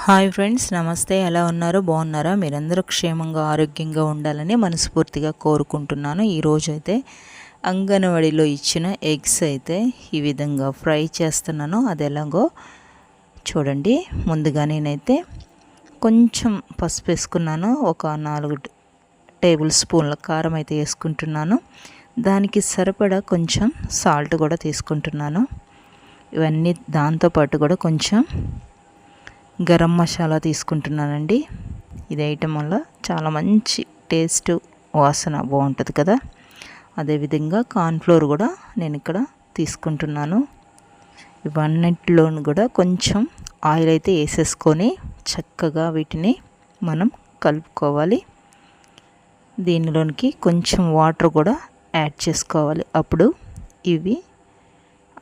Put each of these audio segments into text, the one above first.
Hi friends, నమస్తే. ఎలా ఉన్నారు? బాగున్నారా? మీరందరూ క్షేమంగా ఆరోగ్యంగా ఉండాలని మనస్ఫూర్తిగా కోరుకుంటున్నాను. ఈరోజు అయితే అంగన్వాడీలో ఇచ్చిన ఎగ్స్ అయితే ఈ విధంగా ఫ్రై చేస్తున్నాను. అది ఎలాగో చూడండి. ముందుగా నేనైతే కొంచెం పసుపు వేసుకున్నాను. ఒక 4 టేబుల్ స్పూన్ల కారం అయితే వేసుకుంటున్నాను. దానికి సరిపడా కొంచెం సాల్ట్ కూడా తీసుకుంటున్నాను. ఇవన్నీ దాంతోపాటు కూడా కొంచెం గరం మసాలా తీసుకుంటున్నానండి. ఇది వేయటం వల్ల చాలా మంచి టేస్ట్, వాసన బాగుంటుంది కదా. అదేవిధంగా కార్న్ఫ్లోర్ కూడా నేను ఇక్కడ తీసుకుంటున్నాను. ఇవన్నిటిలోనూ కూడా కొంచెం ఆయిల్ అయితే వేసేసుకొని చక్కగా వీటిని మనం కలుపుకోవాలి. దీనిలోనికి కొంచెం వాటర్ కూడా యాడ్ చేసుకోవాలి. అప్పుడు ఇవి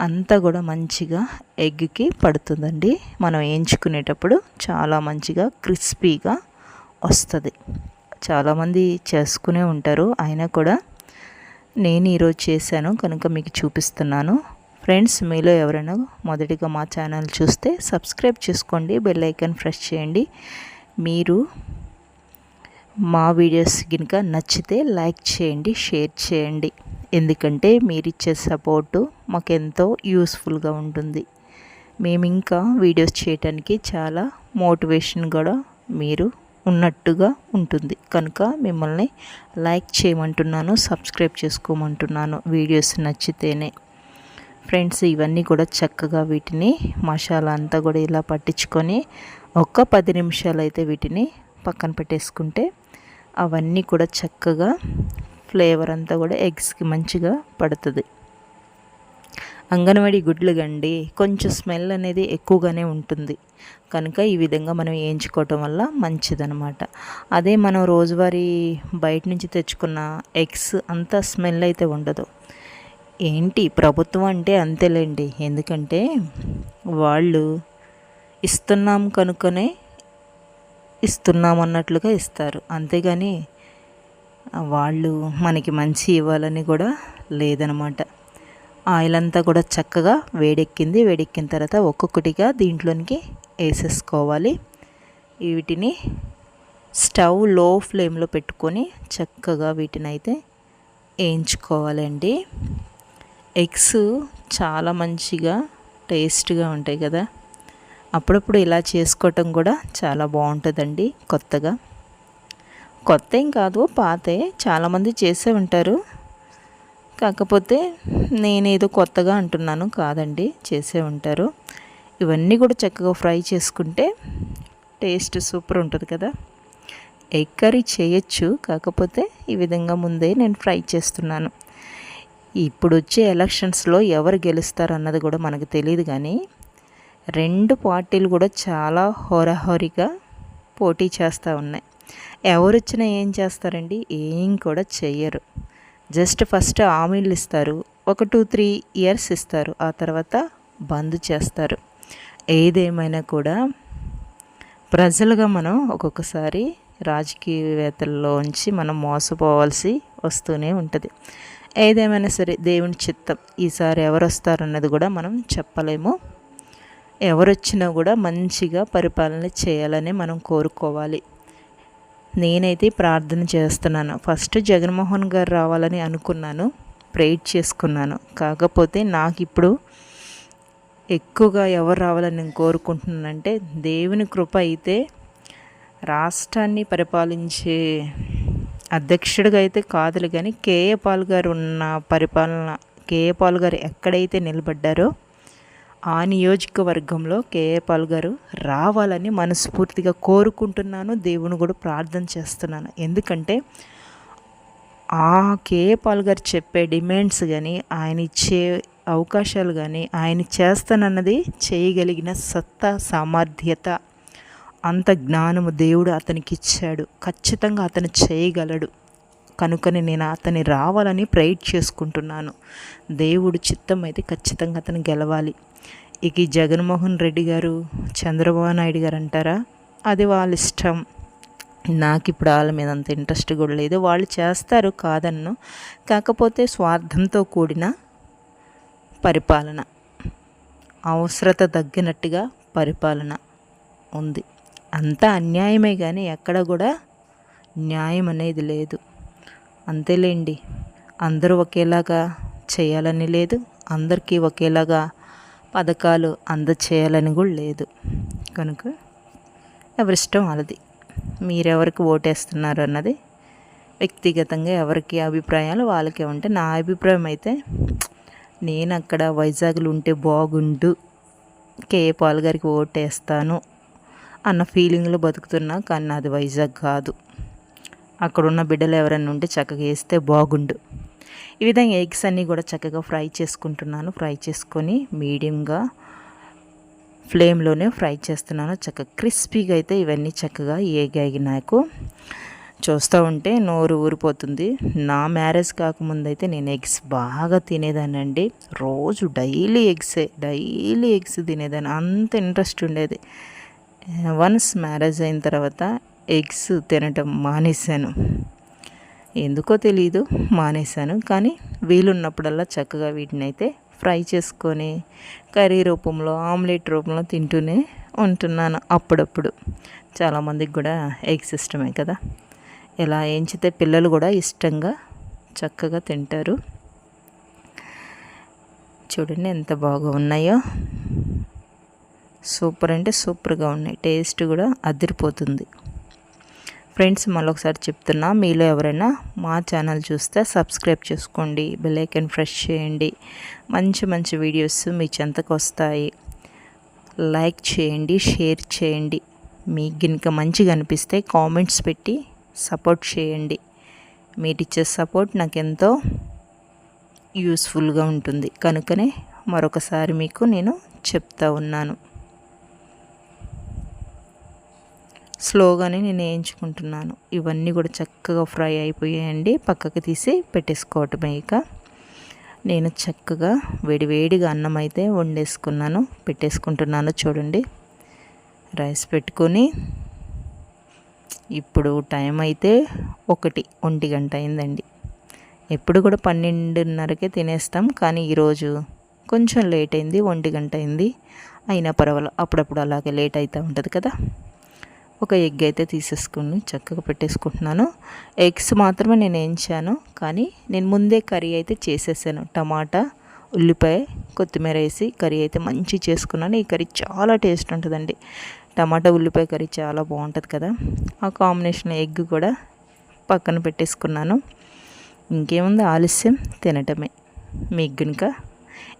అంతా కూడా మంచిగా ఎగ్కి పడుతుందండి. మనం వేయించుకునేటప్పుడు చాలా మంచిగా క్రిస్పీగా వస్తుంది. చాలామంది చేసుకునే ఉంటారు, అయినా కూడా నేను ఈరోజు చేశాను కనుక మీకు చూపిస్తున్నాను. ఫ్రెండ్స్, మీలో ఎవరైనా మొదటిగా మా ఛానల్ చూస్తే సబ్స్క్రైబ్ చేసుకోండి, బెల్ ఐకాన్ ప్రెస్ చేయండి. మీరు మా వీడియోస్ కనుక నచ్చితే లైక్ చేయండి, షేర్ చేయండి. ఎందుకంటే మీరిచ్చే సపోర్టు మాకెంతో యూస్ఫుల్గా ఉంటుంది. మేము ఇంకా వీడియోస్ చేయడానికి చాలా మోటివేషన్ కూడా మీరు ఉన్నట్టుగా ఉంటుంది. కనుక మిమ్మల్ని లైక్ చేయమంటున్నాను, సబ్స్క్రైబ్ చేసుకోమంటున్నాను వీడియోస్ నచ్చితేనే. ఫ్రెండ్స్, ఇవన్నీ కూడా చక్కగా వీటిని మసాలా అంతా కూడా ఇలా పట్టించుకొని ఒక 10 నిమిషాలు అయితే వీటిని పక్కన పెట్టేసుకుంటే అవన్నీ కూడా చక్కగా ఫ్లేవర్ అంతా కూడా ఎగ్స్కి మంచిగా పడుతుంది. అంగన్వాడీ గుడ్లు గండి కొంచెం స్మెల్ అనేది ఎక్కువగానే ఉంటుంది కనుక ఈ విధంగా మనం వేయించుకోవటం వల్ల మంచిదన్నమాట. అదే మనం రోజువారీ బయట నుంచి తెచ్చుకున్న ఎగ్స్ అంత స్మెల్ అయితే ఉండదు. ఏంటి ప్రభుత్వం అంటే అంతేలేండి. ఎందుకంటే వాళ్ళు ఇస్తున్నాం కనుకనే ఇస్తున్నాం అన్నట్లుగా ఇస్తారు, అంతేగాని వాళ్ళు మనకి మంచి ఇవ్వాలని కూడా లేదనమాట. ఆయిల్ అంతా కూడా చక్కగా వేడెక్కిన తర్వాత ఒక్కొక్కటిగా దీంట్లోనికి వేసేసుకోవాలి. వీటిని స్టవ్ లో ఫ్లేమ్లో పెట్టుకొని చక్కగా వీటిని అయితే వేయించుకోవాలండి. ఎగ్స్ చాలా మంచిగా టేస్ట్గా ఉంటాయి కదా. అప్పుడప్పుడు ఇలా చేసుకోవటం కూడా చాలా బాగుంటుందండి. కొత్త ఏం కాదు, పాతే చాలామంది చేసే ఉంటారు. కాకపోతే నేనేదో కొత్తగా అంటున్నాను కాదండి, చేసే ఉంటారు. ఇవన్నీ కూడా చక్కగా ఫ్రై చేసుకుంటే టేస్ట్ సూపర్ ఉంటుంది కదా. ఎగ్ కర్రీ చేయొచ్చు, కాకపోతే ఈ విధంగా ముందే నేను ఫ్రై చేస్తున్నాను. ఇప్పుడు వచ్చే ఎలక్షన్స్లో ఎవరు గెలుస్తారు అన్నది కూడా మనకు తెలియదు, కానీ 2 పార్టీలు కూడా చాలా హోరాహోరీగా పోటీ చేస్తూ ఉన్నాయి. ఎవరు వచ్చినా ఏం చేస్తారండి? ఏం కూడా చెయ్యరు. జస్ట్ ఫస్ట్ హామీలు ఇస్తారు, ఒక 2-3 ఇయర్స్ ఇస్తారు, ఆ తర్వాత బంద్ చేస్తారు. ఏదేమైనా కూడా ప్రజలుగా మనం ఒక్కొక్కసారి రాజకీయవేత్తల్లోంచి మనం మోసపోవాల్సి వస్తూనే ఉంటుంది. ఏదేమైనా సరే దేవుని చిత్తం. ఈసారి ఎవరు వస్తారన్నది కూడా మనం చెప్పలేము. ఎవరొచ్చినా కూడా మంచిగా పరిపాలన చేయాలని మనం కోరుకోవాలి. నేనైతే ప్రార్థన చేస్తున్నాను. ఫస్ట్ జగన్మోహన్ గారు రావాలని అనుకున్నాను, ప్రేయర్ చేసుకున్నాను. కాకపోతే నాకు ఇప్పుడు ఎక్కువగా ఎవరు రావాలని నేను కోరుకుంటున్నానంటే దేవుని కృప అయితే రాష్ట్రాన్ని పరిపాలించే అధ్యక్షుడిగా అయితే కాదులే, కానీ కేఏ పాల్ గారు ఉన్న పరిపాలన, కేఏ పాల్ గారు ఎక్కడైతే నిలబడ్డారో ఆ నియోజకవర్గంలో కేఏ పాల్ గారు రావాలని మనస్ఫూర్తిగా కోరుకుంటున్నాను. దేవుని కూడా ప్రార్థన చేస్తున్నాను. ఎందుకంటే ఆ కేఏ పాల్ గారు చెప్పే డిమాండ్స్ కానీ, ఆయన ఇచ్చే అవకాశాలు కానీ, ఆయన చేస్తానన్నది చేయగలిగిన సత్తా, సామర్థ్యత, అంత జ్ఞానము దేవుడు అతనికి ఇచ్చాడు. ఖచ్చితంగా అతను చేయగలడు. కనుకని నేను అతని రావాలని ప్రేయర్ చేసుకుంటున్నాను. దేవుడు చిత్తం అయితే ఖచ్చితంగా అతను గెలవాలి. ఇక ఈ జగన్మోహన్ రెడ్డి గారు, చంద్రబాబు నాయుడు గారు అంటారా, అది వాళ్ళ ఇష్టం. నాకు ఇప్పుడు వాళ్ళ మీద అంత ఇంట్రెస్ట్ కూడా లేదు. వాళ్ళు చేస్తారు కాదన్ను, కాకపోతే స్వార్థంతో కూడిన పరిపాలన, అవసరత తగ్గినట్టుగా పరిపాలన ఉంది. అంతా అన్యాయమే కానీ ఎక్కడ కూడా న్యాయం అనేది లేదు. అంతేలేండి, అందరూ ఒకేలాగా చేయాలని లేదు, అందరికీ ఒకేలాగా పథకాలు అందచేయాలని కూడా లేదు. కనుక ఎవరిష్టం వాళ్ళది. మీరెవరికి ఓటేస్తున్నారు అన్నది వ్యక్తిగతంగా ఎవరికి అభిప్రాయాలు వాళ్ళకే ఉంటాయి. నా అభిప్రాయం అయితే నేను అక్కడ వైజాగ్లో ఉంటే బాగుండు, కేఏ పాల్ గారికి ఓటేస్తాను అన్న ఫీలింగ్లో బతుకుతున్నా. కానీ నాది వైజాగ్ కాదు. అక్కడున్న బిడ్డలు ఎవరైనా ఉంటే చక్కగా వేస్తే బాగుండు. ఈ విధంగా ఎగ్స్ అన్నీ కూడా చక్కగా ఫ్రై చేసుకుంటున్నాను. ఫ్రై చేసుకొని మీడియంగా ఫ్లేమ్లోనే ఫ్రై చేస్తున్నాను. చక్కగా క్రిస్పీగా అయితే ఇవన్నీ చక్కగా ఏగాయి. నాకు చూస్తూ ఉంటే నోరు ఊరిపోతుంది. నా మ్యారేజ్ కాకముందు అయితే నేను ఎగ్స్ బాగా తినేదానండి. రోజు డైలీ ఎగ్స్ తినేదాన్ని. అంత ఇంట్రెస్ట్ ఉండేది. వన్స్ మ్యారేజ్ అయిన తర్వాత ఎగ్స్ తినటం మానేశాను. ఎందుకో తెలీదు, మానేశాను. కానీ వీలున్నప్పుడల్లా చక్కగా వీటిని అయితే ఫ్రై చేసుకొని కర్రీ రూపంలో, ఆమ్లెట్ రూపంలో తింటూనే ఉంటున్నాను అప్పుడప్పుడు. చాలామందికి కూడా ఎగ్స్ ఇష్టమే కదా. ఇలా ఎంచితే పిల్లలు కూడా ఇష్టంగా చక్కగా తింటారు. చూడండి ఎంత బాగా ఉన్నాయో. సూపర్ అంటే సూపర్గా ఉన్నాయి. టేస్ట్ కూడా అదిరిపోతుంది. ఫ్రెండ్స్, మళ్ళొకసారి చెప్తున్నా, మీలో ఎవరైనా మా ఛానల్ చూస్తే సబ్స్క్రైబ్ చేసుకోండి, బెల్ ఐకాన్ ప్రెస్ చేయండి. మంచి మంచి వీడియోస్ మీ చెంతకు వస్తాయి. లైక్ చేయండి, షేర్ చేయండి. మీకు కనుక మంచిగా అనిపిస్తే కామెంట్స్ పెట్టి సపోర్ట్ చేయండి. మీరిచ్చే సపోర్ట్ నాకు ఎంతో యూస్ఫుల్గా ఉంటుంది. కనుకనే మరొకసారి మీకు నేను చెప్తా ఉన్నాను. స్లోగానే నేను వేయించుకుంటున్నాను. ఇవన్నీ కూడా చక్కగా ఫ్రై అయిపోయాయండి. పక్కకి తీసి పెట్టేసుకోవటమే. ఇక నేను చక్కగా వేడివేడిగా అన్నం అయితే వండేసుకున్నాను, పెట్టేసుకుంటున్నాను. చూడండి, రైస్ పెట్టుకొని ఇప్పుడు టైం అయితే 1 గంట అయిందండి. ఎప్పుడు కూడా 12:30కే తినేస్తాం. కానీ ఈరోజు కొంచెం లేట్ అయింది, 1 గంట అయింది. అయినా పర్వాలేదు, అప్పుడప్పుడు అలాగే లేట్ అవుతూ ఉంటుంది కదా. ఒక ఎగ్ అయితే తీసేసుకుని చక్కగా పెట్టేసుకుంటున్నాను. ఎగ్స్ మాత్రమే నేను వేయించాను, కానీ నేను ముందే కర్రీ అయితే చేసేసాను. టమాటా, ఉల్లిపాయ, కొత్తిమీర వేసి కర్రీ అయితే మంచి చేసుకున్నాను. ఈ కర్రీ చాలా టేస్ట్ ఉంటుందండి. టమాటా ఉల్లిపాయ కర్రీ చాలా బాగుంటుంది కదా. ఆ కాంబినేషన్ ఎగ్ కూడా పక్కన పెట్టేసుకున్నాను. ఇంకేముంది, ఆలస్యం తినటమే. మీకు కనుక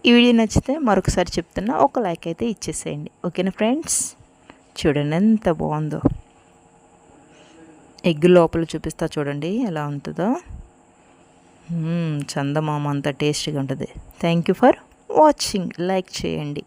ఈ వీడియో నచ్చితే మరొకసారి చెప్తున్నా, ఒక లైక్ అయితే ఇచ్చేసేయండి. ఓకేనా ఫ్రెండ్స్? చూడండి ఎంత బాగుందో. ఎగ్ లోపల చూపిస్తా చూడండి ఎలా ఉంటుందో. చందమామ అంత టేస్టీగా ఉంటుంది. Thank you for watching. Like చేయండి.